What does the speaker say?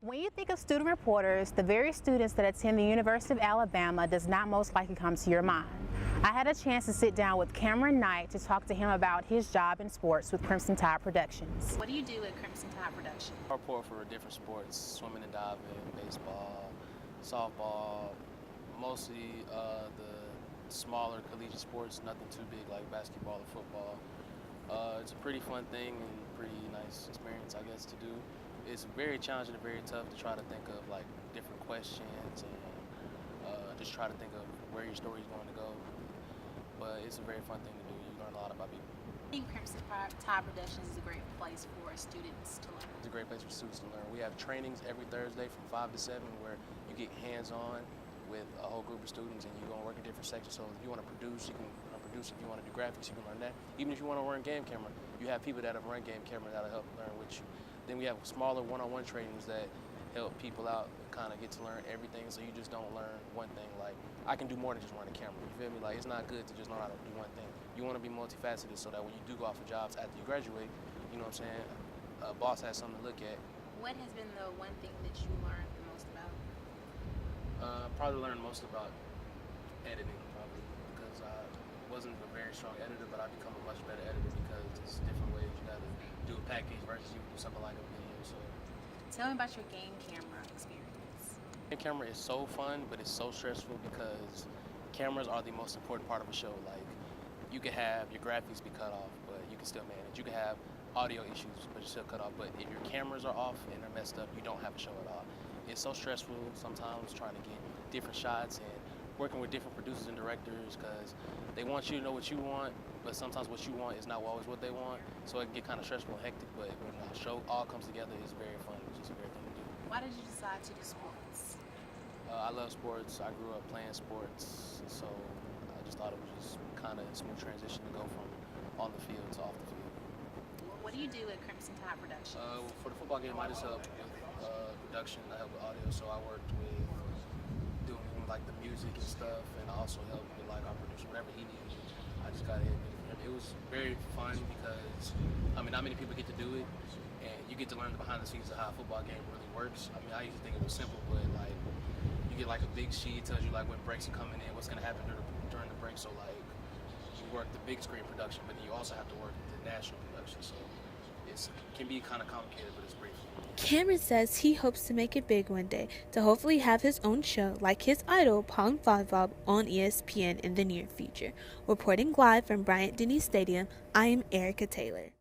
When you think of student reporters, the very students that attend the University of Alabama does not most likely come to your mind. I had a chance to sit down with Cameron Knight to talk to him about his job in sports with Crimson Tide Productions. What do you do at Crimson Tide Productions? I report for different sports, swimming and diving, baseball, softball, mostly the smaller collegiate sports, nothing too big like basketball or football. It's a pretty fun thing and pretty nice experience, I guess, to do. It's very challenging and very tough to try to think of like different questions and just try to think of where your story is going to go. But it's a very fun thing to do. You learn a lot about people. I think Crimson Tide Productions is a great place for students to learn. It's a great place for students to learn. We have trainings every Thursday from 5 to 7 where you get hands-on with a whole group of students and you go and work in different sections. So if you want to produce, you can produce. If you want to do graphics, you can learn that. Even if you want to run game camera, you have people that have run game camera that'll help learn with you. Then we have smaller one-on-one trainings that help people out and kind of get to learn everything, so you just don't learn one thing. Like, I can do more than just run a camera, you feel me? Like, it's not good to just know how to do one thing. You want to be multifaceted so that when you do go out for jobs after you graduate, you know what I'm saying, a boss has something to look at. What has been the one thing that you learned the most about? Probably learned most about editing, probably, because I wasn't a very strong editor, but I've become a much better editor because there's different ways you gotta do a package versus you do something like a video. So tell me about your game camera experience. Game camera is so fun, but it's so stressful because cameras are the most important part of a show. Like, you can have your graphics be cut off, but you can still manage. You can have audio issues, but you're still cut off. But if your cameras are off and they're messed up, you don't have a show at all. It's so stressful sometimes trying to get different shots and working with different producers and directors because they want you to know what you want, but sometimes what you want is not always what they want. So it can get kind of stressful and hectic, but when the show all comes together, it's very fun. It's just a great thing to do. Why did you decide to do sports? I love sports. I grew up playing sports, so I just thought it was just kind of a smooth transition to go from on the field to off the field. What do you do at Crimson Tide Productions? For the football game, I just help with production. I help with audio, so I worked with doing like the music and stuff, and I also helped with like our producer, whatever he needed. I just got in. It was very fun because I mean, not many people get to do it, and you get to learn the behind the scenes of how a football game really works. I mean, I used to think it was simple, but like you get like a big sheet, it tells you like when breaks are coming in, what's gonna happen during the break. So like you work the big screen production, but then you also have to work the national production. So it can be kind of complicated, but it's great. Cameron says he hopes to make it big one day, to hopefully have his own show like his idol Pong Bob on ESPN in the near future. Reporting live from Bryant-Denny Stadium, I am Erica Taylor.